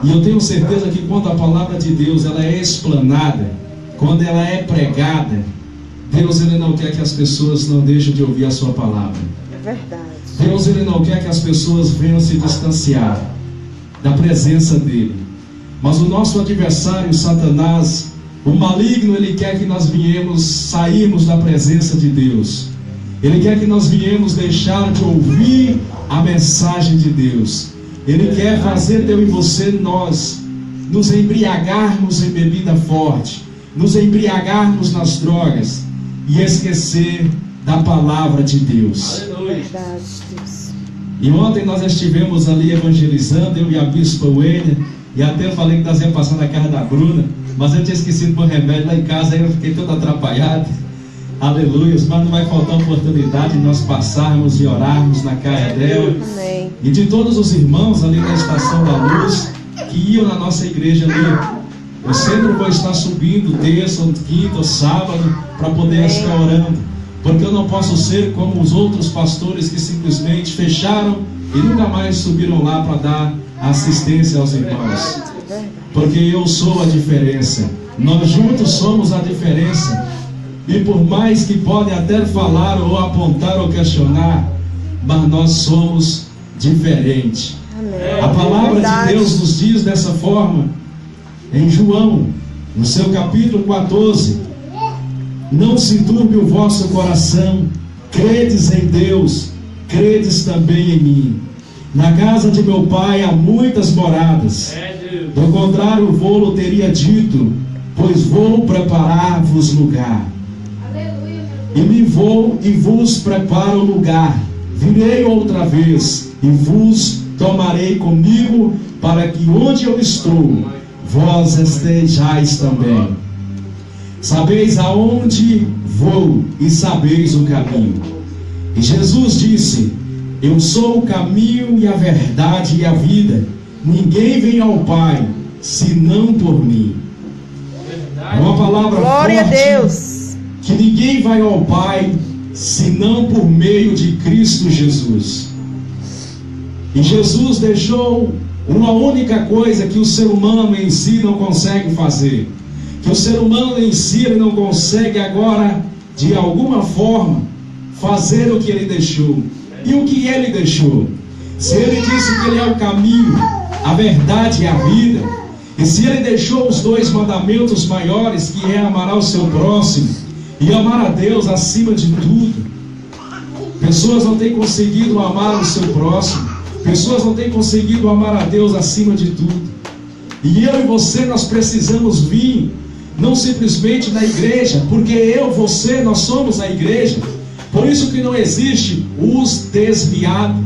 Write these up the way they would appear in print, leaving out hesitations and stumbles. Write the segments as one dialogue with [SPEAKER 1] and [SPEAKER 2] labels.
[SPEAKER 1] E eu tenho certeza que quando a palavra de Deus ela é explanada, quando ela é pregada, Deus ele não quer que as pessoas não deixem de ouvir a sua palavra.
[SPEAKER 2] É verdade.
[SPEAKER 1] Deus ele não quer que as pessoas venham se distanciar da presença dele. Mas o nosso adversário, Satanás, o maligno, ele quer que nós sairmos da presença de Deus. Ele quer que nós viemos deixar de ouvir a mensagem de Deus. Ele quer fazer eu e você, nós, nos embriagarmos em bebida forte, nos embriagarmos nas drogas e esquecer da palavra de Deus.
[SPEAKER 2] Verdade, Deus.
[SPEAKER 1] E ontem nós estivemos ali evangelizando, eu e a Bispa Wênia, e até falei que nós íamos passar na casa da Bruna, mas eu tinha esquecido por remédio lá em casa, aí eu fiquei todo atrapalhado. Aleluia, mas não vai faltar oportunidade de nós passarmos e orarmos na casa dela.
[SPEAKER 2] Amém.
[SPEAKER 1] E de todos os irmãos ali na Estação da Luz, que iam na nossa igreja ali. Eu sempre vou estar subindo terça, ou quinta, ou sábado, para poder estar orando. Porque eu não posso ser como os outros pastores que simplesmente fecharam e nunca mais subiram lá para dar assistência aos irmãos. Porque eu sou a diferença. Nós juntos somos a diferença. E por mais que podem até falar ou apontar ou questionar, mas nós somos diferentes. A palavra de Deus nos diz dessa forma em João, no seu capítulo 14: não se turbe o vosso coração, credes em Deus, credes também em mim. Na casa de meu pai há muitas moradas. Do contrário, vou-lo teria dito, pois vou preparar-vos lugar. E me vou e vos preparo lugar. Virei outra vez e vos tomarei comigo, para que onde eu estou, vós estejais também. Sabeis aonde vou e sabeis o caminho. E Jesus disse: eu sou o caminho e a verdade e a vida. Ninguém vem ao Pai senão por mim. É uma palavra
[SPEAKER 2] Glória
[SPEAKER 1] forte,
[SPEAKER 2] a Deus.
[SPEAKER 1] que ninguém vai ao Pai senão por meio de Cristo Jesus. E Jesus deixou uma única coisa que o ser humano em si não consegue fazer, que o ser humano em si ele não consegue agora de alguma forma fazer o que ele deixou. E o que ele deixou? Se ele disse que ele é o caminho, a verdade e a vida, e se ele deixou os dois mandamentos maiores, que é amar ao seu próximo e amar a Deus acima de tudo, pessoas não têm conseguido amar o seu próximo, pessoas não têm conseguido amar a Deus acima de tudo. E eu e você, nós precisamos vir, não simplesmente na igreja, porque eu, você, nós somos a igreja. Por isso que não existe os desviados,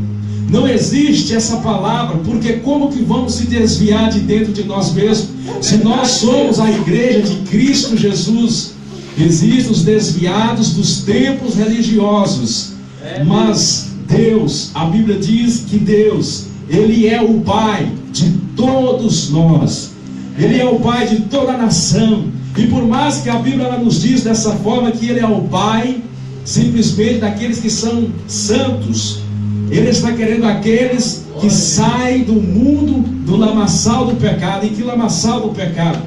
[SPEAKER 1] não existe essa palavra, porque como que vamos se desviar de dentro de nós mesmos, se nós somos a igreja de Cristo Jesus? Existem os desviados dos templos religiosos, mas Deus, a Bíblia diz que Deus, Ele é o Pai de todos nós, Ele é o Pai de toda a nação. E por mais que a Bíblia ela nos diz dessa forma que Ele é o Pai simplesmente daqueles que são santos, Ele está querendo aqueles que saem do mundo do lamaçal do pecado. E que lamaçal do pecado?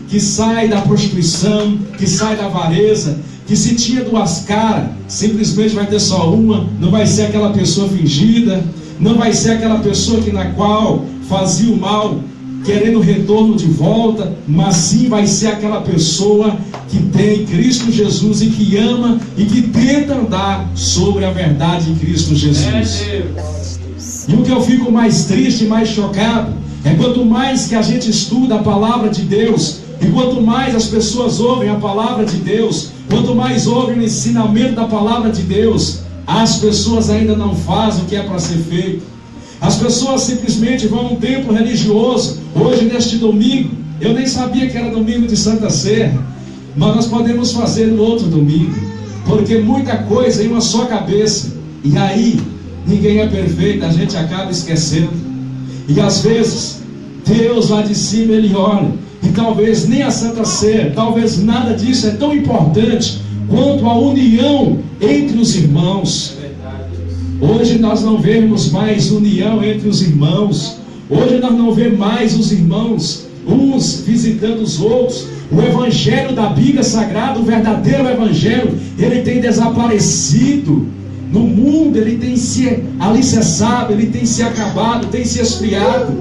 [SPEAKER 1] Que sai da prostituição, que sai da avareza, que se tinha duas caras, simplesmente vai ter só uma. Não vai ser aquela pessoa fingida, não vai ser aquela pessoa que na qual fazia o mal querendo retorno de volta, mas sim vai ser aquela pessoa que tem Cristo Jesus e que ama e que tenta andar sobre a verdade de Cristo Jesus. E o que eu fico mais triste e mais chocado é quanto mais que a gente estuda a palavra de Deus, e quanto mais as pessoas ouvem a palavra de Deus, quanto mais ouvem o ensinamento da palavra de Deus, as pessoas ainda não fazem o que é para ser feito. As pessoas simplesmente vão a um templo religioso. Hoje, neste domingo, eu nem sabia que era domingo de Santa Ceia, mas nós podemos fazer no outro domingo, porque muita coisa em uma só cabeça, e aí ninguém é perfeito, a gente acaba esquecendo. E às vezes Deus lá de cima Ele olha, e talvez nem a Santa Ceia, talvez nada disso é tão importante quanto a união entre os irmãos. Hoje nós não vemos mais união entre os irmãos. Hoje nós não vemos mais os irmãos, uns visitando os outros. O evangelho da Bíblia Sagrada, o verdadeiro evangelho, ele tem desaparecido no mundo, ele tem se alicerçado, ele tem se acabado, tem se esfriado,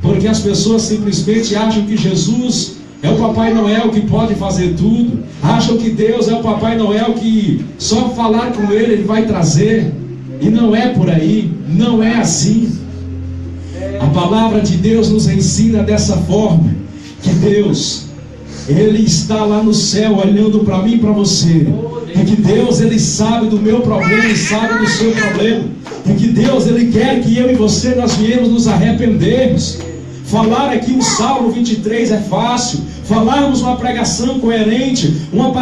[SPEAKER 1] porque as pessoas simplesmente acham que Jesus é o Papai Noel que pode fazer tudo, acham que Deus é o Papai Noel que só falar com ele vai trazer, e não é por aí, não é assim. A palavra de Deus nos ensina dessa forma, que Deus, Ele está lá no céu olhando para mim e para você, e que Deus, Ele sabe do meu problema e sabe do seu problema, e que Deus, Ele quer que eu e você nós viemos nos arrependermos. Falar aqui o Salmo 23 é fácil, falarmos uma pregação coerente, uma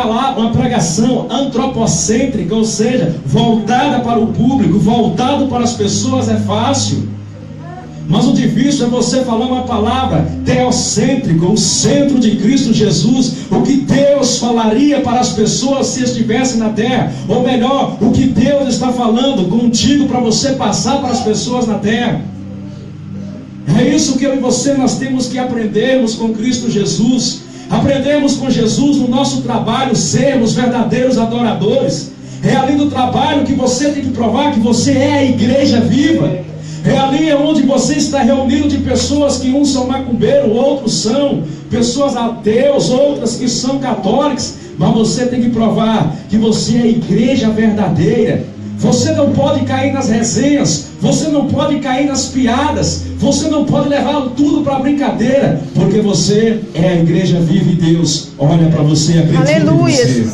[SPEAKER 1] pregação antropocêntrica, ou seja, voltada para o público, voltado para as pessoas, é fácil. Mas o difícil é você falar uma palavra teocêntrica, o centro de Cristo Jesus, o que Deus falaria para as pessoas se estivessem na terra, ou melhor, o que Deus está falando contigo para você passar para as pessoas na terra. É isso que eu e você nós temos que aprendermos com Cristo Jesus. Aprendemos com Jesus no nosso trabalho, sermos verdadeiros adoradores. É ali no trabalho que você tem que provar que você é a igreja viva. É ali onde você está reunido de pessoas que uns são macumbeiros, outros são pessoas ateus, outras que são católicos. Mas você tem que provar que você é a igreja verdadeira. Você não pode cair nas resenhas, você não pode cair nas piadas, você não pode levar tudo para brincadeira, porque você é a igreja viva e Deus olha para você, acredita em você.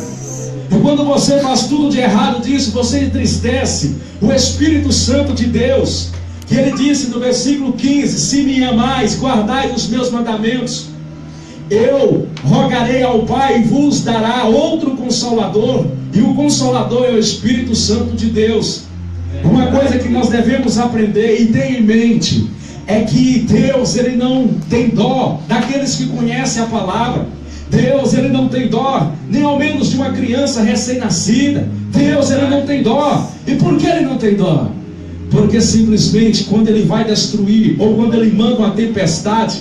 [SPEAKER 1] E quando você faz tudo de errado disso, você entristece o Espírito Santo de Deus, que Ele disse no versículo 15: se me amais, guardai os meus mandamentos. Eu rogarei ao Pai e vos dará outro Consolador, e o Consolador é o Espírito Santo de Deus. Uma coisa que nós devemos aprender e ter em mente é que Deus, Ele não tem dó daqueles que conhecem a palavra. Deus, Ele não tem dó, nem ao menos de uma criança recém-nascida. Deus, Ele não tem dó. E por que Ele não tem dó? Porque simplesmente quando Ele vai destruir, ou quando Ele manda uma tempestade,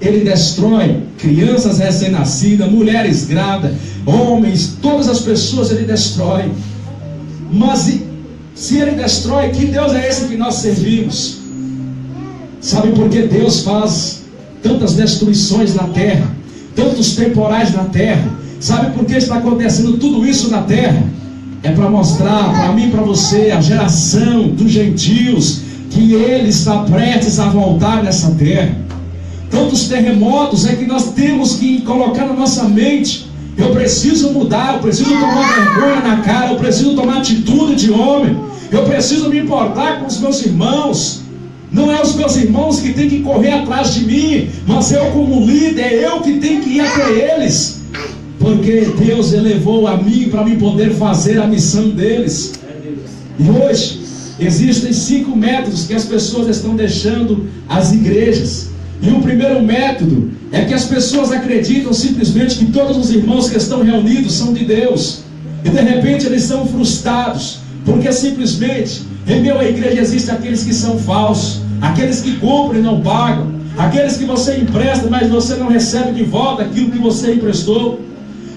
[SPEAKER 1] Ele destrói crianças recém-nascidas, mulheres grávidas, homens, todas as pessoas Ele destrói. Mas se Ele destrói, que Deus é esse que nós servimos? Sabe por que Deus faz tantas destruições na terra, tantos temporais na terra? Sabe por que está acontecendo tudo isso na terra? É para mostrar para mim e para você, a geração dos gentios, que Ele está prestes a voltar nessa terra. Tantos terremotos é que nós temos que colocar na nossa mente: eu preciso mudar, eu preciso tomar vergonha na cara, eu preciso tomar atitude de homem, eu preciso me importar com os meus irmãos. Não é os meus irmãos que têm que correr atrás de mim, mas eu como líder, eu que tenho que ir até eles, porque Deus elevou a mim para mim poder fazer a missão deles. E hoje existem 5 métodos que as pessoas estão deixando as igrejas. E o primeiro método é que as pessoas acreditam simplesmente que todos os irmãos que estão reunidos são de Deus, e de repente eles são frustrados, porque simplesmente em meio à igreja existem aqueles que são falsos, aqueles que compram e não pagam, aqueles que você empresta, mas você não recebe de volta aquilo que você emprestou.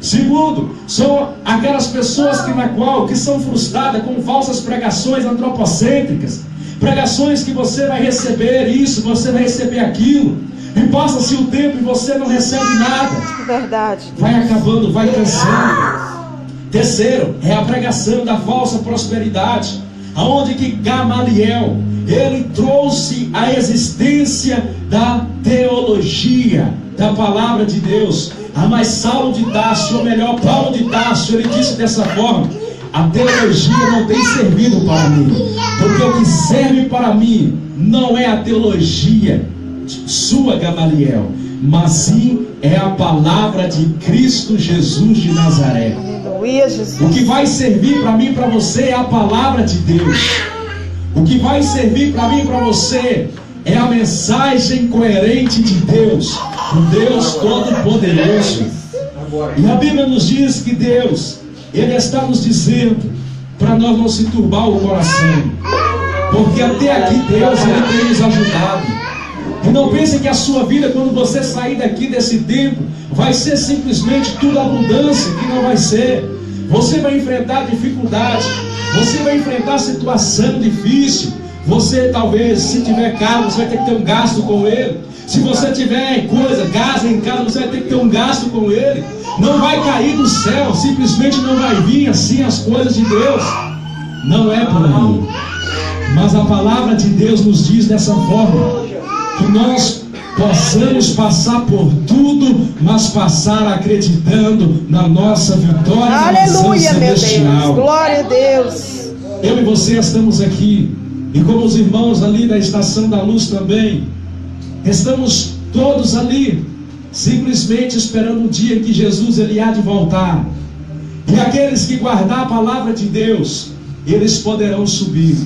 [SPEAKER 1] Segundo, são aquelas pessoas que são frustradas com falsas pregações antropocêntricas, pregações que você vai receber isso, você vai receber aquilo, e passa-se o tempo e você não recebe nada.
[SPEAKER 2] Verdade.
[SPEAKER 1] Vai acabando, vai cansando. Terceiro, é a pregação da falsa prosperidade, aonde que Gamaliel, ele trouxe a existência da teologia, da palavra de Deus. Mas Saulo de Tarso, ou melhor, Paulo de Tarso, ele disse dessa forma: a teologia não tem servido para mim, porque o que serve para mim não é a teologia sua, Gamaliel, mas sim é a palavra de Cristo Jesus de Nazaré.
[SPEAKER 2] Aleluia, Jesus.
[SPEAKER 1] O que vai servir para mim e para você é a palavra de Deus. O que vai servir para mim e para você é a mensagem coerente de Deus, o Deus Todo-Poderoso. E a Bíblia nos diz que Deus, Ele está nos dizendo para nós não se turbar o coração, porque até aqui Deus, Ele tem nos ajudado. E não pense que a sua vida, quando você sair daqui desse tempo, vai ser simplesmente tudo abundância, que não vai ser. Você vai enfrentar dificuldade, você vai enfrentar situação difícil. Você talvez, se tiver carro, você vai ter que ter um gasto com ele. Se você tiver gás em casa, você vai ter que ter um gasto com ele. Não vai cair do céu, simplesmente não vai vir assim as coisas de Deus. Não é por aí. Mas a palavra de Deus nos diz dessa forma, que nós possamos passar por tudo, mas passar acreditando na nossa vitória.
[SPEAKER 2] Aleluia, meu Deus, glória a Deus.
[SPEAKER 1] Eu e você estamos aqui, e como os irmãos ali da Estação da Luz também, estamos todos ali, simplesmente esperando o dia que Jesus ele há de voltar. E aqueles que guardar a palavra de Deus, eles poderão subir.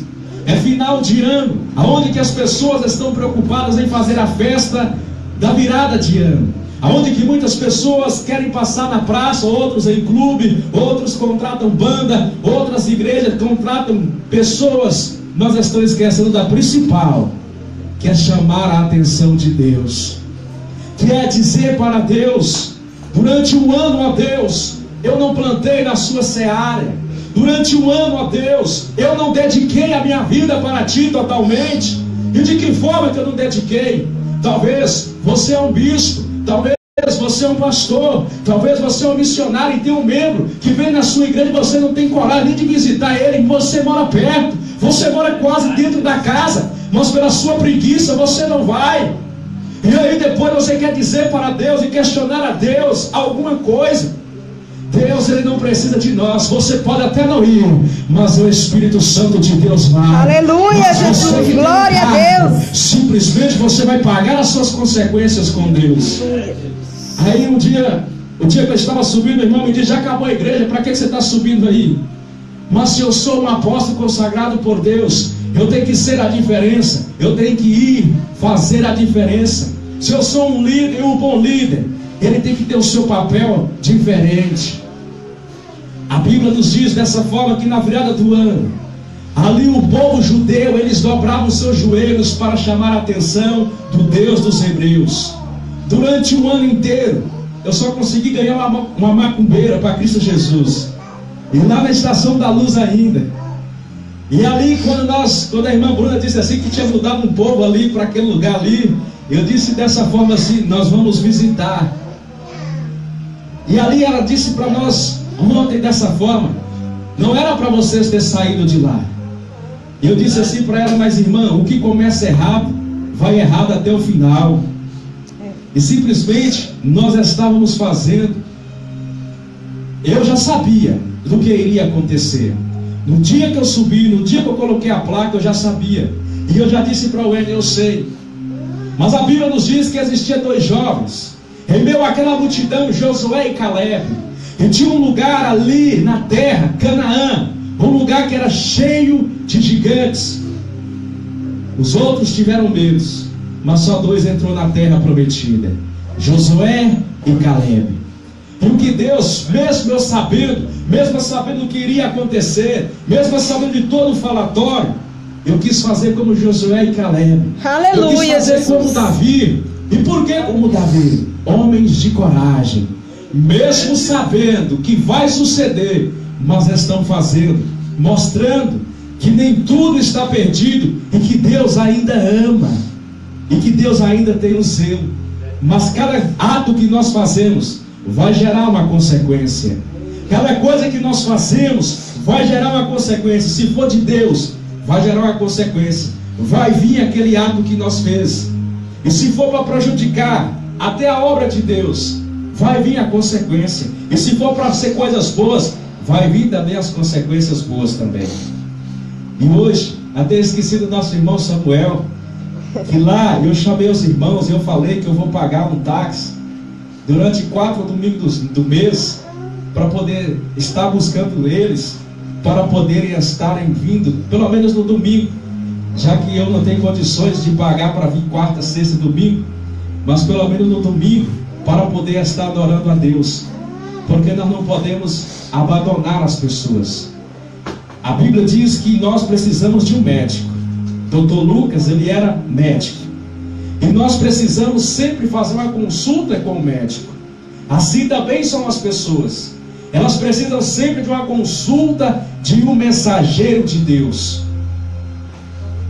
[SPEAKER 1] É final de ano, aonde que as pessoas estão preocupadas em fazer a festa da virada de ano, aonde que muitas pessoas querem passar na praça, outros em clube, outros contratam banda, outras igrejas contratam pessoas. Nós estamos esquecendo da principal, que é chamar a atenção de Deus, que é dizer para Deus, durante um ano, ó Deus, eu não plantei na sua seara. Durante um ano, ó Deus, eu não dediquei a minha vida para Ti totalmente. E de que forma que eu não dediquei? Talvez você é um bispo, talvez você é um pastor, talvez você é um missionário e tem um membro que vem na sua igreja e você não tem coragem nem de visitar ele. Você mora perto, você mora quase dentro da casa, mas pela sua preguiça você não vai. E aí depois você quer dizer para Deus e questionar a Deus alguma coisa. Deus, Ele não precisa de nós. Você pode até não ir, mas o Espírito Santo de Deus vai.
[SPEAKER 2] Aleluia, Jesus, glória a Deus.
[SPEAKER 1] Simplesmente você vai pagar as suas consequências com Deus. Aí o dia que eu estava subindo, o irmão me disse, já acabou a igreja, para que você está subindo aí? Mas se eu sou um apóstolo consagrado por Deus, eu tenho que ser a diferença. Eu tenho que ir fazer a diferença. Se eu sou um líder, um bom líder, ele tem que ter o seu papel diferente. A Bíblia nos diz dessa forma que na virada do ano, ali o povo judeu, eles dobravam seus joelhos para chamar a atenção do Deus dos hebreus. Durante um ano inteiro, eu só consegui ganhar uma macumbeira para Cristo Jesus. E lá na Estação da Luz ainda. E ali quando a irmã Bruna disse assim que tinha mudado um povo ali para aquele lugar ali, eu disse dessa forma assim, nós vamos visitar. E ali ela disse para nós ontem dessa forma, não era para vocês ter saído de lá. Eu disse assim para ela, mas irmã, o que começa errado, vai errado até o final. E simplesmente nós estávamos fazendo. Eu já sabia do que iria acontecer. No dia que eu subi, no dia que eu coloquei a placa, eu já sabia. E eu já disse para o Wendel, eu sei. Mas a Bíblia nos diz que existia dois jovens, em meio àquela multidão, Josué e Caleb. E tinha um lugar ali na terra, Canaã, um lugar que era cheio de gigantes. Os outros tiveram medo, mas só dois entrou na terra prometida, Josué e Caleb. E o que Deus, mesmo eu sabendo o que iria acontecer, mesmo sabendo de todo o falatório, eu quis fazer como Josué e Caleb.
[SPEAKER 2] Aleluia,
[SPEAKER 1] eu quis fazer
[SPEAKER 2] Jesus.
[SPEAKER 1] como Davi. E por que como Davi? Homens de coragem, mesmo sabendo que vai suceder, mas estão fazendo, mostrando que nem tudo está perdido e que Deus ainda ama e que Deus ainda tem um zelo. Mas cada ato que nós fazemos vai gerar uma consequência. Cada coisa que nós fazemos vai gerar uma consequência. Se for de Deus, vai gerar uma consequência. Vai vir aquele ato que nós fez. E se for para prejudicar até a obra de Deus, vai vir a consequência. E se for para ser coisas boas, vai vir também as consequências boas também. E hoje, até esqueci do nosso irmão Samuel, que lá eu chamei os irmãos e eu falei que eu vou pagar um táxi durante 4 domingos do mês, para poder estar buscando eles, para poderem estarem vindo, pelo menos no domingo, já que eu não tenho condições de pagar para vir quarta, sexta e domingo, mas pelo menos no domingo, para poder estar adorando a Deus, porque nós não podemos abandonar as pessoas. A Bíblia diz que nós precisamos de um médico. Dr. Lucas, ele era médico, E nós precisamos sempre fazer uma consulta com o médico. Assim também são as pessoas. Elas precisam sempre de uma consulta de um mensageiro de Deus.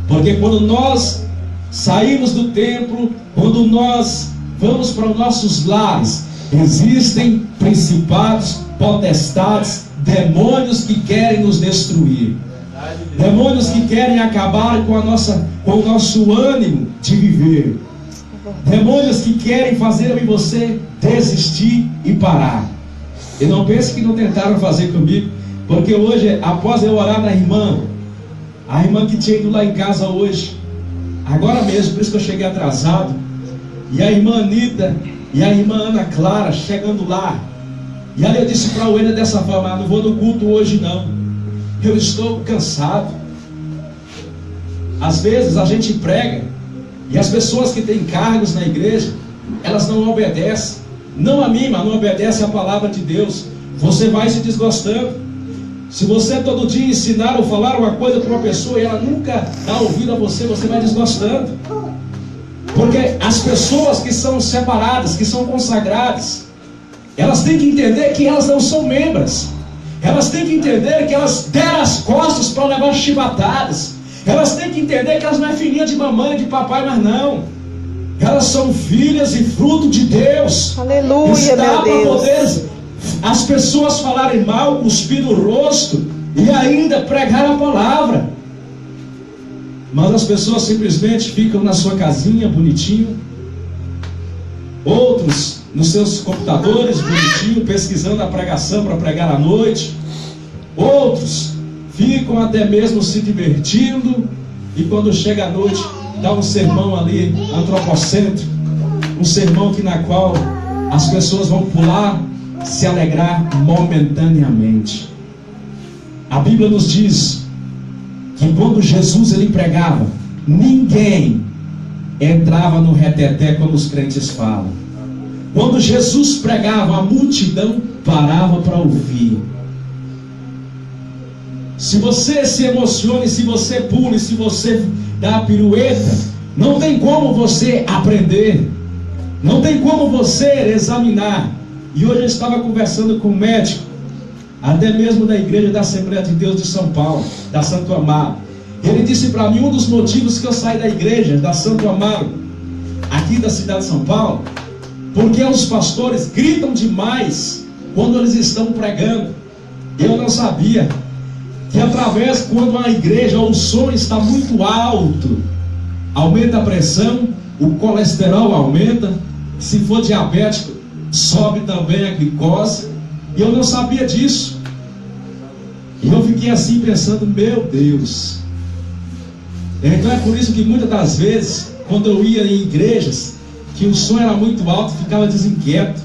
[SPEAKER 1] Porque quando nós saímos do templo, quando nós vamos para os nossos lares, existem principados, potestades, demônios que querem nos destruir. Demônios que querem acabar com o nosso ânimo de viver. Demônios que querem fazer eu e você desistir e parar. E não pense que não tentaram fazer comigo, porque hoje, após eu orar na irmã, a irmã que tinha ido lá em casa hoje, agora mesmo, por isso que eu cheguei atrasado, e a irmã Anitta e a irmã Ana Clara chegando lá, e aí eu disse para o Wender dessa forma: não vou no culto hoje não, eu estou cansado. Às vezes a gente prega e as pessoas que têm cargos na igreja, elas não obedecem, não a mim, mas não obedecem a palavra de Deus. Você vai se desgostando. Se você todo dia ensinar ou falar uma coisa para uma pessoa e ela nunca dá ouvido a você, você vai desgostando. Porque as pessoas que são separadas, que são consagradas, elas têm que entender que elas não são membros. Elas têm que entender que elas deram as costas para levar chibatadas. Elas têm que entender que elas não é filhinha de mamãe, de papai, mas não. Elas são filhas e fruto de Deus.
[SPEAKER 2] Aleluia, meu Deus.
[SPEAKER 1] Poder as pessoas falarem mal, cuspir no rosto e ainda pregar a palavra. Mas as pessoas simplesmente ficam na sua casinha, bonitinho. Outros nos seus computadores, bonitinho, pesquisando a pregação para pregar à noite. Outros ficam até mesmo se divertindo, e quando chega a noite, dá um sermão ali, antropocêntrico, um sermão na qual as pessoas vão pular, se alegrar momentaneamente. A Bíblia nos diz que quando Jesus ele pregava, ninguém entrava no reteté como os crentes falam. Quando Jesus pregava, a multidão parava para ouvir. Se você se emociona, se você pula, se você dá a pirueta, não tem como você aprender, não tem como você examinar. E hoje eu estava conversando com um médico, até mesmo da igreja da Assembleia de Deus de São Paulo, da Santo Amaro. Ele disse para mim, um dos motivos que eu saí da igreja da Santo Amaro, aqui da cidade de São Paulo, porque os pastores gritam demais quando eles estão pregando. Eu não sabia que através, quando a igreja, o som está muito alto, aumenta a pressão, o colesterol aumenta, se for diabético, sobe também a glicose. E eu não sabia disso. E eu fiquei assim pensando, meu Deus. Então é por isso que muitas das vezes, quando eu ia em igrejas que o som era muito alto, ficava desinquieto,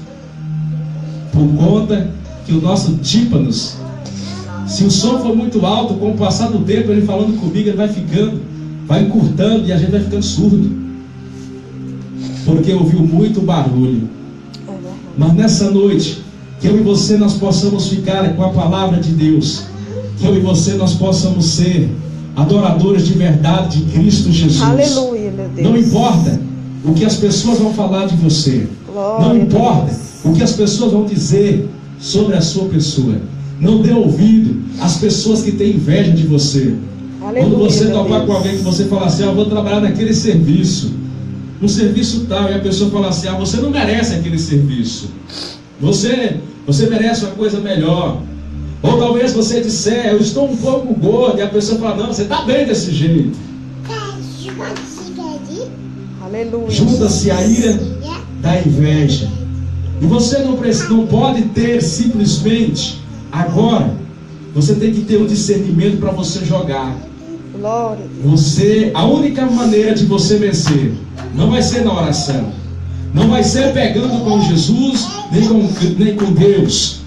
[SPEAKER 1] por conta que o nosso tímpanos, se o som for muito alto, com o passar do tempo, ele falando comigo, ele vai ficando, vai encurtando, e a gente vai ficando surdo, porque ouviu muito barulho. Mas nessa noite, que eu e você nós possamos ficar com a palavra de Deus, que eu e você nós possamos ser adoradores de verdade de Cristo Jesus.
[SPEAKER 2] Aleluia, meu Deus.
[SPEAKER 1] Não importa o que as pessoas vão falar de você,
[SPEAKER 2] Glória,
[SPEAKER 1] não importa o que as pessoas vão dizer sobre a sua pessoa. Não dê ouvido às pessoas que têm inveja de você.
[SPEAKER 2] Aleluia,
[SPEAKER 1] quando você
[SPEAKER 2] meu
[SPEAKER 1] topar
[SPEAKER 2] Deus.
[SPEAKER 1] com alguém que você fala assim, eu vou trabalhar naquele serviço, no serviço tal, e a pessoa fala assim, você não merece aquele serviço, você merece uma coisa melhor. Ou talvez você disser, eu estou um pouco gordo, e a pessoa fala, não, você está bem desse jeito.
[SPEAKER 2] Aleluia.
[SPEAKER 1] Junta-se a ira da inveja. E você não pode ter simplesmente agora. Você tem que ter um discernimento para você jogar.
[SPEAKER 2] Glória.
[SPEAKER 1] A única maneira de você vencer não vai ser na oração, não vai ser pegando com Jesus, nem com Deus,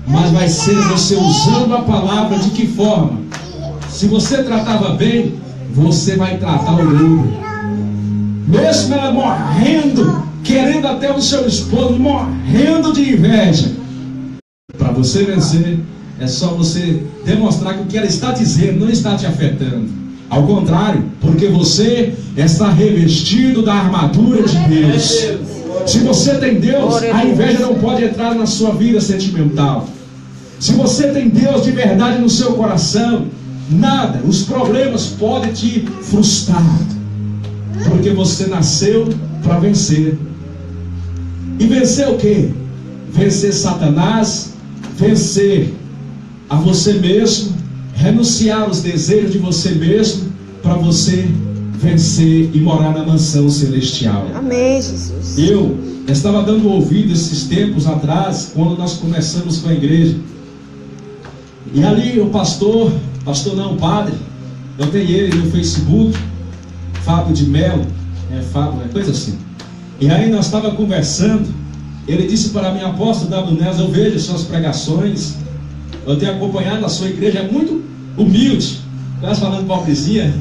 [SPEAKER 1] mas vai ser você usando a palavra. De que forma? Se você tratava bem, você vai tratar o outro, mesmo ela morrendo, querendo até o seu esposo, morrendo de inveja. Para você vencer, é só você demonstrar que o que ela está dizendo não está te afetando. Ao contrário, porque você está revestido da armadura de Deus. Se você tem Deus, a inveja não pode entrar na sua vida sentimental. Se você tem Deus de verdade no seu coração, nada, os problemas podem te frustrar, porque você nasceu para vencer. E vencer o quê? Vencer Satanás, vencer a você mesmo, renunciar aos desejos de você mesmo, para você vencer e morar na mansão celestial.
[SPEAKER 2] Amém, Jesus.
[SPEAKER 1] Eu estava dando ouvido esses tempos atrás, quando nós começamos com a igreja. E ali o pastor não, o padre, eu tenho ele no Facebook, Fábio de Melo, Fábio, coisa assim. E aí nós estávamos conversando, ele disse para mim: apóstolo W. eu vejo suas pregações, eu tenho acompanhado a sua igreja, é muito humilde, nós falando pobrezinha.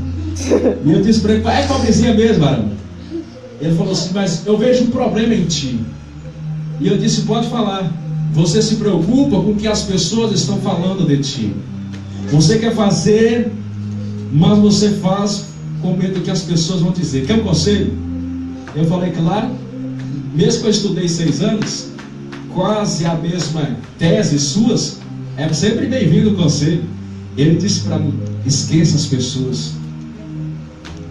[SPEAKER 1] E eu disse para ele: é pobrezinha mesmo, varão. Ele falou assim: mas eu vejo um problema em ti. E eu disse: pode falar. Você se preocupa com o que as pessoas estão falando de ti. Você quer fazer, mas você faz com medo do que as pessoas vão dizer. Quer um conselho? Eu falei: claro. Mesmo que eu estudei 6 anos, quase a mesma tese suas, é sempre bem-vindo o conselho. Ele disse para mim: esqueça as pessoas.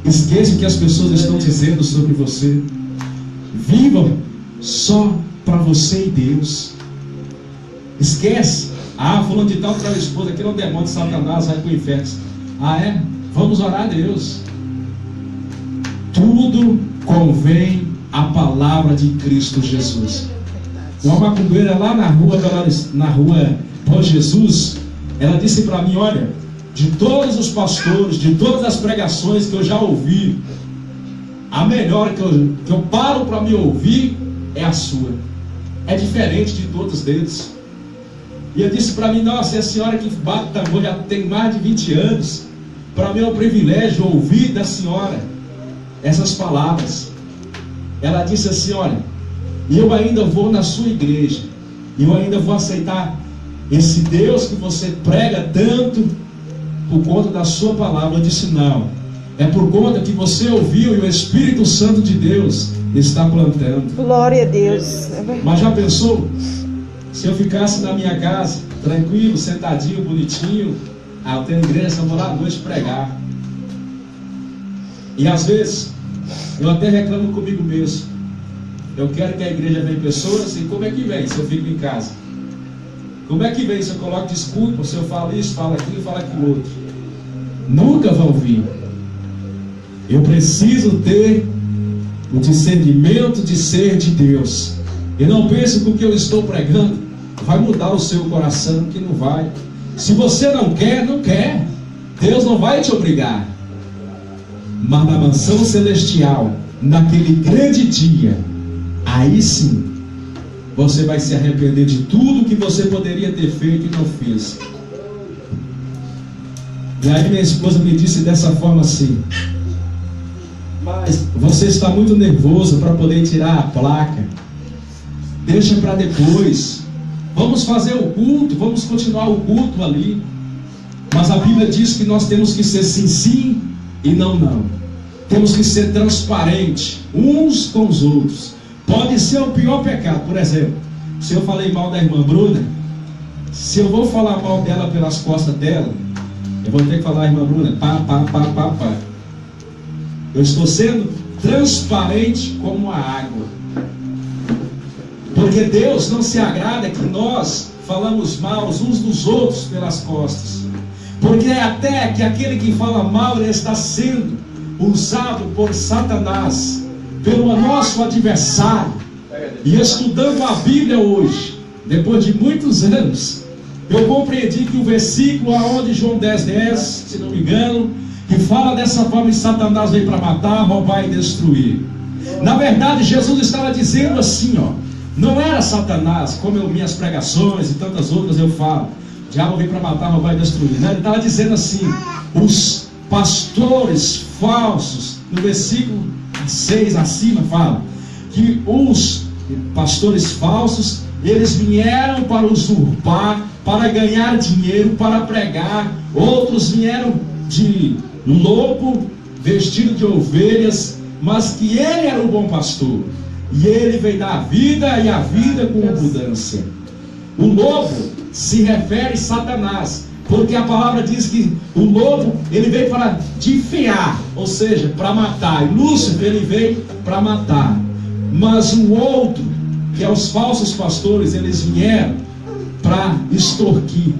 [SPEAKER 1] Esqueça o que as pessoas estão dizendo sobre você. Viva só para você e Deus. Esquece. Fulano de tal traz a esposa, aquele é um demônio de Satanás, vai para o inferno. É? Vamos orar a Deus. Tudo convém a palavra de Cristo Jesus. Uma macumbeira lá na rua Bom Jesus, ela disse para mim: olha, de todos os pastores, de todas as pregações que eu já ouvi, a melhor que eu paro para me ouvir é a sua. É diferente de todos eles. E eu disse para mim: nossa, é a senhora que bate tambor já tem mais de 20 anos. Para mim é um privilégio ouvir da senhora essas palavras. Ela disse assim: olha, eu ainda vou na sua igreja, eu ainda vou aceitar esse Deus que você prega tanto por conta da sua palavra. Eu disse: não, é por conta que você ouviu e o Espírito Santo de Deus está plantando.
[SPEAKER 2] Glória a Deus.
[SPEAKER 1] Mas já pensou, se eu ficasse na minha casa, tranquilo, sentadinho, bonitinho, eu tenho igreja, só vou lá à noite pregar. E às vezes eu até reclamo comigo mesmo: eu quero que a igreja venha pessoas, e como é que vem se eu fico em casa? Como é que vem se eu coloco desculpa, se eu falo isso, falo aquilo, falo aquilo outro? Nunca vão vir. Eu preciso ter o discernimento de ser de Deus. E não pense que o que eu estou pregando vai mudar o seu coração, que não vai. Se você não quer, não quer. Deus não vai te obrigar. Mas na mansão celestial, naquele grande dia, aí sim você vai se arrepender de tudo que você poderia ter feito e não fez. E aí minha esposa me disse dessa forma assim: mas você está muito nervoso para poder tirar a placa. Deixa para depois. Vamos fazer o culto, vamos continuar o culto ali. Mas a Bíblia diz que nós temos que ser sim, sim e não, não. Temos que ser transparentes uns com os outros. Pode ser o pior pecado. Por exemplo, se eu falei mal da irmã Bruna, se eu vou falar mal dela pelas costas dela, eu vou ter que falar: irmã Bruna, pá. Eu estou sendo transparente como a água. Porque Deus não se agrada que nós falamos mal uns dos outros pelas costas. Porque até que aquele que fala mal, ele está sendo usado por Satanás, pelo nosso adversário. E estudando a Bíblia hoje, depois de muitos anos, eu compreendi que o versículo aonde João 10:10, se não me engano, que fala dessa forma: que Satanás veio para matar, roubar e destruir. Na verdade, Jesus estava dizendo assim, não era Satanás, como minhas pregações e tantas outras eu falo: o diabo veio para matar, roubar e destruir. Ele estava dizendo assim: os pastores falsos, no versículo 6 acima fala que os pastores falsos, eles vieram para usurpar, para ganhar dinheiro, para pregar. Outros vieram lobo vestido de ovelhas, mas que ele era o bom pastor, e ele veio dar a vida, e a vida com abundância. O lobo se refere a Satanás, porque a palavra diz que o lobo, ele veio para defiar, ou seja, para matar. E Lúcifer, ele veio para matar. Mas o outro, que é os falsos pastores, eles vieram para extorquir,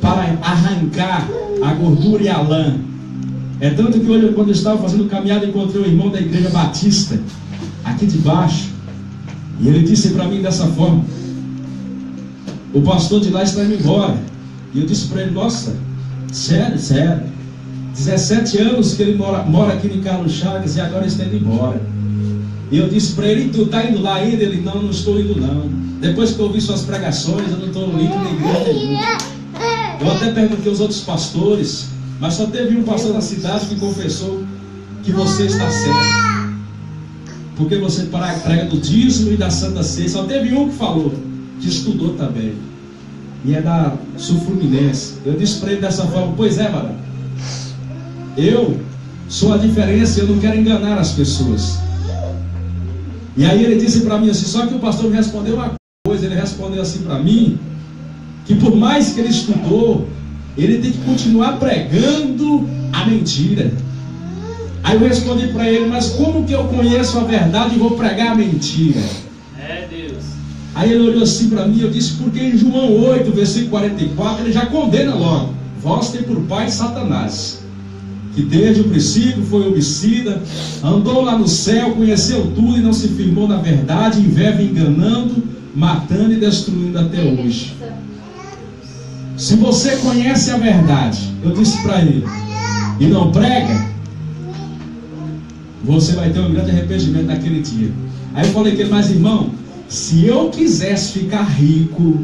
[SPEAKER 1] para arrancar a gordura e a lã. É tanto que hoje, quando eu estava fazendo caminhada, encontrei um irmão da igreja batista aqui de baixo, e ele disse para mim dessa forma: o pastor de lá está indo embora. E eu disse para ele: nossa, sério, 17 anos que ele mora aqui em Carlos Chagas, e agora está indo embora. E eu disse para ele: tu está indo lá ainda? Ele: não estou indo não. Depois que eu ouvi suas pregações, eu não estou indo na igreja nenhuma. Eu até perguntei aos outros pastores, mas só teve um pastor na cidade que confessou que você está certo, porque você prega do dízimo e da Santa Ceia. Só teve um que falou, que estudou também, e é da Sul Fluminense. Eu disse para ele dessa forma: pois é, mano, eu sou a diferença, eu não quero enganar as pessoas. E aí ele disse para mim assim, só que o pastor me respondeu uma coisa, ele respondeu assim para mim, que por mais que ele estudou, ele tem que continuar pregando a mentira. Aí eu respondi para ele: mas como que eu conheço a verdade e vou pregar a mentira?
[SPEAKER 3] É Deus.
[SPEAKER 1] Aí ele olhou assim para mim, eu disse: porque em João 8, versículo 44, ele já condena logo: vós tem por pai Satanás, que desde o princípio foi homicida, andou lá no céu, conheceu tudo e não se firmou na verdade, e vive enganando, matando e destruindo até hoje. Se você conhece a verdade, eu disse para ele, e não prega, você vai ter um grande arrependimento naquele dia. Aí eu falei com ele: mas irmão, se eu quisesse ficar rico,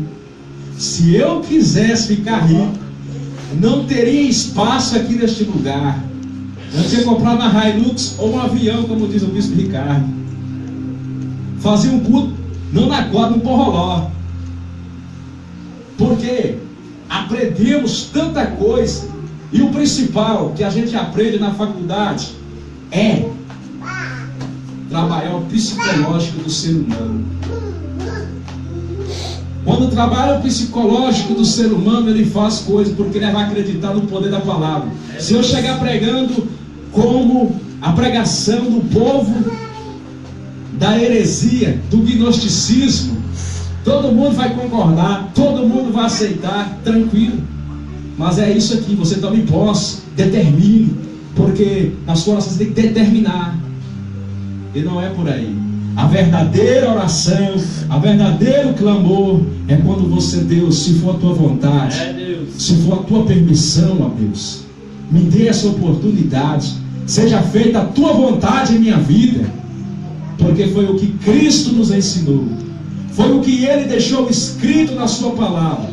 [SPEAKER 1] não teria espaço aqui neste lugar. Eu tinha comprado uma Hilux ou um avião, como diz o bispo Ricardo. Fazia um culto, não na corda, no porroló. Porque aprendemos tanta coisa, e o principal que a gente aprende na faculdade é trabalhar o psicológico do ser humano. Quando trabalha o psicológico do ser humano, ele faz coisas porque ele vai acreditar no poder da palavra. Se eu chegar pregando como a pregação do povo da heresia, do gnosticismo, todo mundo vai concordar, todo mundo vai aceitar, tranquilo. Mas é isso aqui, você tome posse, determine, porque na sua oração você tem que determinar. E não é por aí. A verdadeira oração, a verdadeiro clamor é quando você: Deus, se for a tua vontade, se for a tua permissão, ó Deus, me dê essa oportunidade, seja feita a tua vontade em minha vida, porque foi o que Cristo nos ensinou, foi o que Ele deixou escrito na sua palavra,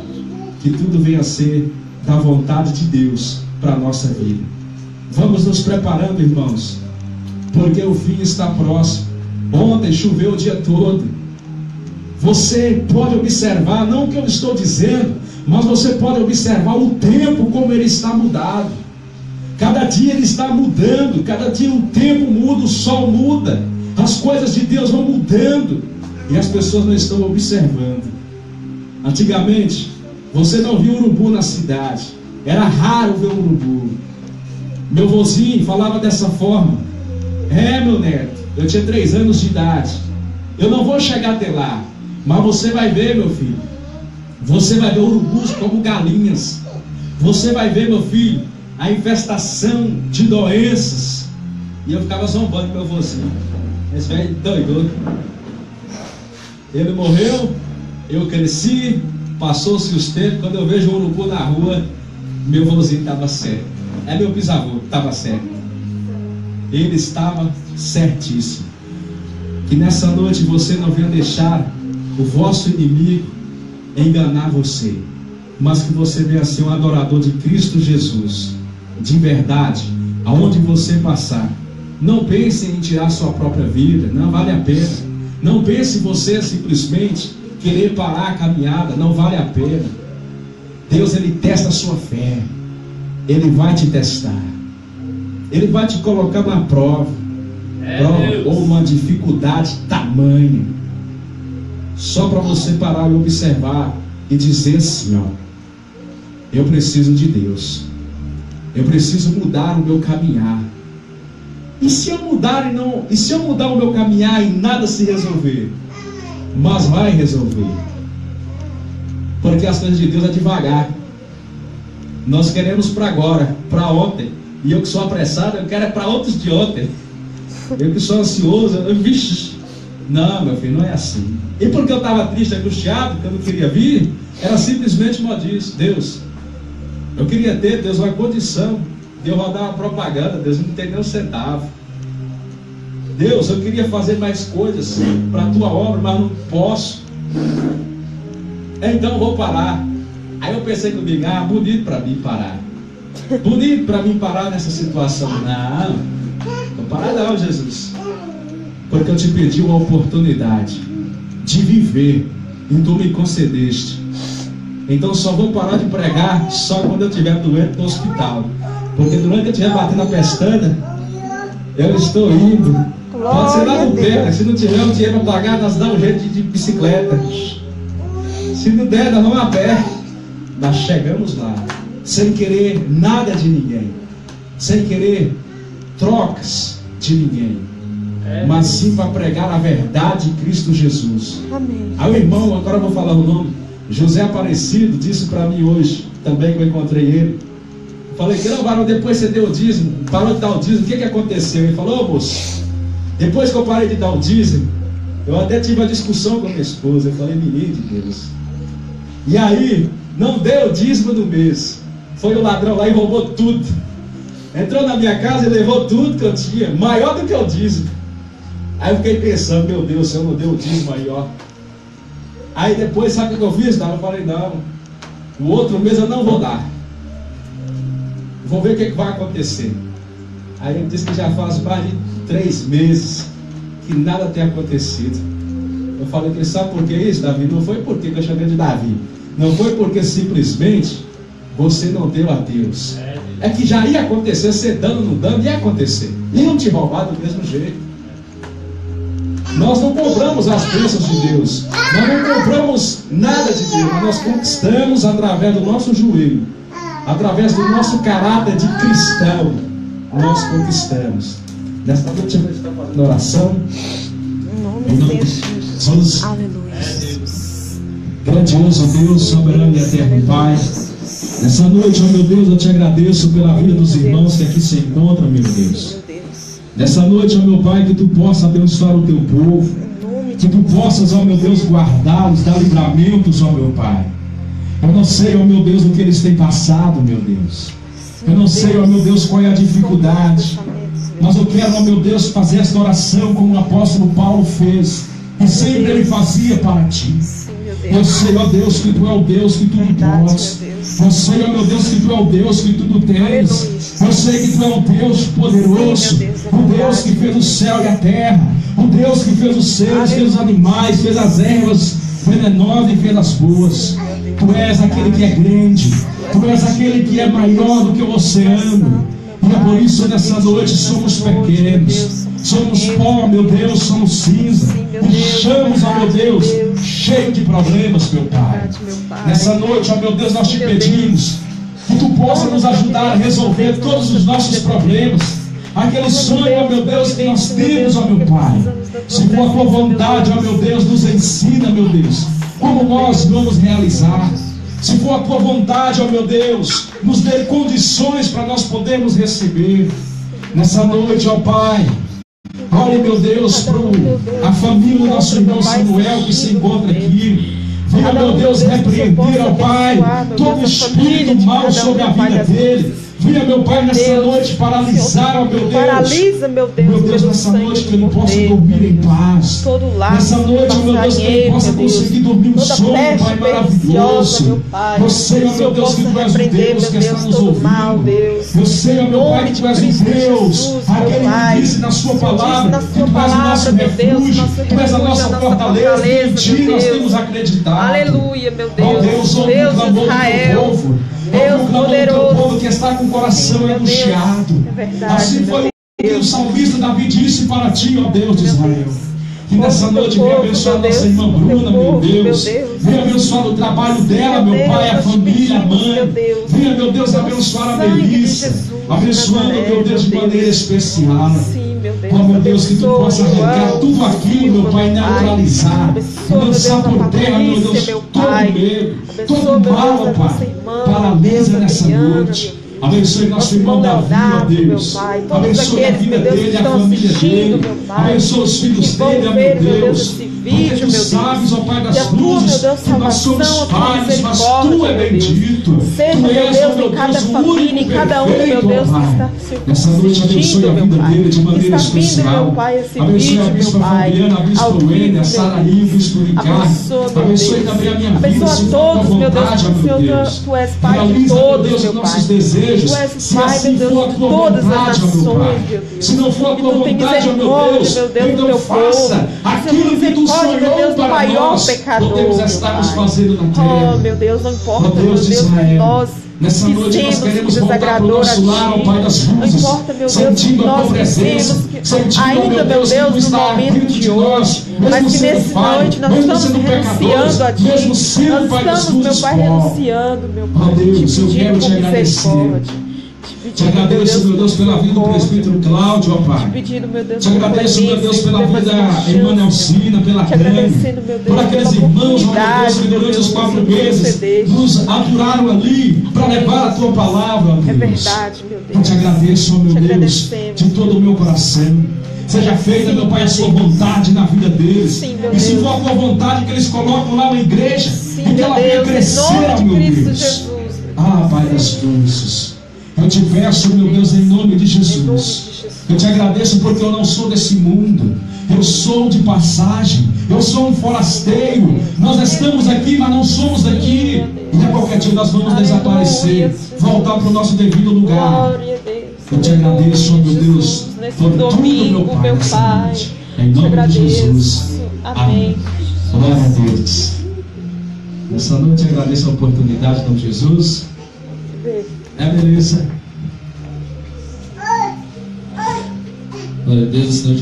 [SPEAKER 1] que tudo venha a ser da vontade de Deus para a nossa vida. Vamos nos preparando, irmãos, porque o fim está próximo. Ontem choveu o dia todo. Você pode observar, não o que eu estou dizendo, mas você pode observar o tempo, como ele está mudado. Cada dia ele está mudando, cada dia o tempo muda, o sol muda, as coisas de Deus vão mudando, e as pessoas não estão observando. Antigamente, você não via urubu na cidade, era raro ver um urubu. Meu vozinho falava dessa forma: é, meu neto, eu tinha 3 anos de idade, eu não vou chegar até lá, mas você vai ver, meu filho, você vai ver urubus como galinhas, você vai ver, meu filho, a infestação de doenças. E eu ficava zombando meu vozinho, esse velho doido. Ele morreu, eu cresci, passou-se os tempos, quando eu vejo um urubu na rua, meu vozinho estava certo, é meu bisavô, estava certo. Ele estava certíssimo. Que nessa noite você não venha deixar o vosso inimigo enganar você, mas que você venha ser um adorador de Cristo Jesus, de verdade, aonde você passar. Não pense em tirar sua própria vida, não vale a pena. Não pense em você simplesmente querer parar a caminhada, não vale a pena. Deus, Ele testa a sua fé, Ele vai te testar. Ele vai te colocar na prova, ou uma dificuldade tamanha, só para você parar e observar e dizer assim, ó: eu preciso de Deus, eu preciso mudar o meu caminhar. E se eu mudar o meu caminhar e nada se resolver? Mas vai resolver, porque as coisas de Deus é devagar. Nós queremos para agora, para ontem. E eu que sou apressado, eu quero é para outros de ontem. Eu que sou ansioso, vixe. Não, meu filho, não é assim. E porque eu estava triste, angustiado, que eu não queria vir, era simplesmente modismo. Deus, eu queria ter, Deus, uma condição de eu rodar uma propaganda. Deus, não tem nem um centavo. Deus, eu queria fazer mais coisas para a tua obra, mas não posso. Então eu vou parar. Aí eu pensei comigo, bonito para mim parar. Bonito para mim parar nessa situação. Não parar não, Jesus. Porque eu te pedi uma oportunidade de viver e tu me concedeste. Então só vou parar de pregar só quando eu estiver doente no hospital. Porque durante que eu estiver batendo a pestana, eu estou indo. Pode ser lá no pé, se não tiver um dinheiro para pagar, nós damos um jeito de bicicleta. Se não der, nós vamos a pé. Nós chegamos lá, sem querer nada de ninguém, sem querer trocas de ninguém, mas sim para pregar a verdade de Cristo Jesus. Amém. Aí o irmão, agora eu vou falar o nome, José Aparecido, disse para mim hoje, também que eu encontrei ele. Eu falei que não, varão, depois você deu o dízimo, parou de dar o dízimo, o que aconteceu? Ele falou: moço, depois que eu parei de dar o dízimo, eu até tive uma discussão com a minha esposa. Eu falei: menino de Deus. E aí, não deu o dízimo do mês. Foi o ladrão lá e roubou tudo. Entrou na minha casa e levou tudo que eu tinha, maior do que o dízimo. Aí eu fiquei pensando: meu Deus, se eu não dei o dízimo maior. Aí depois, sabe o que eu fiz? Eu falei: não, o outro mês eu não vou dar. Vou ver o que vai acontecer. Aí ele disse que já faz mais de 3 meses que nada tem acontecido. Eu falei que ele sabe por que isso, Davi? Não foi porque eu chamei de Davi. Não foi porque simplesmente você não deu a Deus. É que já ia acontecer, você dando ou não dando, ia acontecer. Iam te roubar do mesmo jeito. Nós não compramos as bênçãos de Deus. Nós não compramos nada de Deus. Mas nós conquistamos através do nosso joelho, através do nosso caráter de cristão. Nós conquistamos. Nesta noite eu estou fazendo oração. Em nome de Jesus.
[SPEAKER 2] Aleluia.
[SPEAKER 1] Grandioso Deus, soberano e eterno Pai, nessa noite, ó meu Deus, eu te agradeço pela vida dos irmãos que aqui se encontram, meu Deus. Nessa noite, ó meu Pai, que tu possa abençoar o teu povo, que tu possas, ó meu Deus, guardá-los, dar livramentos, ó meu Pai. Eu não sei, ó meu Deus, o que eles têm passado, meu Deus. Eu não sei, ó meu Deus, qual é a dificuldade, mas eu quero, ó meu Deus, fazer esta oração como o apóstolo Paulo fez, e sempre ele fazia para ti. Eu sei, ó Deus, que tu é o Deus que tudo podes. Eu sei, ó meu Deus, que tu é o Deus que tudo tens. Eu sei que tu é o Deus poderoso, o Deus que fez o céu e a terra, o Deus que fez os seres, fez os animais, fez as ervas venenosas e fez as boas. Tu és aquele que é grande, tu és aquele que é maior do que o oceano. E é por isso nessa noite somos pequenos, somos pó, meu Deus, somos cinza, e estamos, ó meu Deus, cheio de problemas, meu Pai. Nessa noite, ó meu Deus, nós te pedimos que tu possa nos ajudar a resolver todos os nossos problemas, aquele sonho, ó meu Deus, que nós temos, ó meu Pai. Se for a tua vontade, ó meu Deus, nos ensina, meu Deus, como nós vamos realizar. Se for a tua vontade, ó meu Deus, nos dê condições para nós podermos receber. Nessa noite, ó Pai, olhe, meu Deus, para a família do nosso irmão Samuel que se encontra aqui. Venha, meu Deus, repreender, ó Pai, todo espírito mal sobre a vida dele. Venha, meu Pai, nessa noite paralisar, ó meu Deus.
[SPEAKER 2] Paralisa, meu Deus,
[SPEAKER 1] nessa noite que ele possa dormir em paz. Nessa noite, ó meu Deus, que ele possa conseguir dormir um sono, Pai, maravilhoso. Eu sei, ó meu Deus, que tu és o Deus que está nos ouvindo. Eu sei, ó meu Pai, que tu és o Deus, aquele que disse na sua palavra que tu és o nosso refúgio, tu és a nossa fortaleza, e em ti nós temos acreditado.
[SPEAKER 2] Aleluia, meu Deus.
[SPEAKER 1] Ó Deus, ouve o clamor do teu povo.
[SPEAKER 2] Deus
[SPEAKER 1] poderoso, povo que está com o coração angustiado.
[SPEAKER 2] verdade,
[SPEAKER 1] Assim foi o que o salmista Davi disse para ti, ó Deus de Israel. Que nessa noite venha abençoar nossa irmã Bruna, meu Deus. Venha abençoar o trabalho dela, meu Pai, a família, a mãe. Venha, meu Deus, abençoar a Melissa. Abençoando, meu Deus, de maneira especial. Oh, meu Deus, que tu possa arrancar tudo aquilo, meu Pai, neutralizar. E lançar por terra, meu Deus, todo medo, todo mal, Pai. Paralisa nessa noite. Abençoe nosso irmão Davi, ó Deus. Abençoe a vida dele, a família dele. Abençoe os filhos dele, ó meu Deus. Porque tu sabes, ó Pai das luzes, que nós somos falhos, mas tu é bendito. Tu és, ó meu Deus, o único perfeito, ó Pai. Nessa noite abençoe a vida dele de maneira especial. Abençoe a Bispa Fabiana, a Bispa Wênia, a Saraí, o Bispo Ricardo. Abençoe também a minha vida, se for a tua vontade, ó meu Deus. Realiza, meu Deus, os nossos desejos. Se assim for a tua vontade, ó meu Pai. Se não for a tua vontade, ó meu Deus, então faça aquilo que tu sonhou para nós. Podemos estarmos fazendo na terra.
[SPEAKER 2] Oh, meu Deus, não importa,
[SPEAKER 1] ó Deus de Israel. Nessa noite nós queremos voltar para o nosso lar, ó Pai das luzes, sentindo a tua presença, sentindo, meu Deus, que tu está dentro de nós, mesmo sendo falho, mesmo sendo pecadores, mesmo sendo, Pai das luzes, ó Deus, eu quero te agradecer. Te agradeço, meu Deus, pela vida do presbítero Cláudio, ó Pai. Te agradeço, meu Deus, pela vida da irmã Nelcina, pela Crane, por aqueles irmãos, ó meu Deus, que durante os 4 meses nos aturaram ali para levar a tua palavra, ó Deus.
[SPEAKER 2] É verdade, meu Deus.
[SPEAKER 1] Eu te agradeço, ó meu Deus, de todo o meu coração. Seja feita, meu Pai, a sua vontade na vida deles.
[SPEAKER 2] Sim,
[SPEAKER 1] e se for a tua vontade, que eles colocam lá na igreja, e que ela venha crescer, ó meu Deus. Ah, Pai das luzes. Eu te peço, meu Deus, em nome de Jesus. Eu te agradeço porque eu não sou desse mundo. Eu sou de passagem. Eu sou um forasteiro. Nós estamos aqui, mas não somos daqui. E a qualquer dia nós vamos desaparecer, voltar para o nosso devido lugar. Eu te agradeço, meu Deus, por tudo, meu Pai, nessa noite. Em nome de Jesus. Amém. Glória a Deus. Nessa noite eu agradeço a oportunidade, em nome de Jesus. É, beleza. Glória a Deus, Senhor.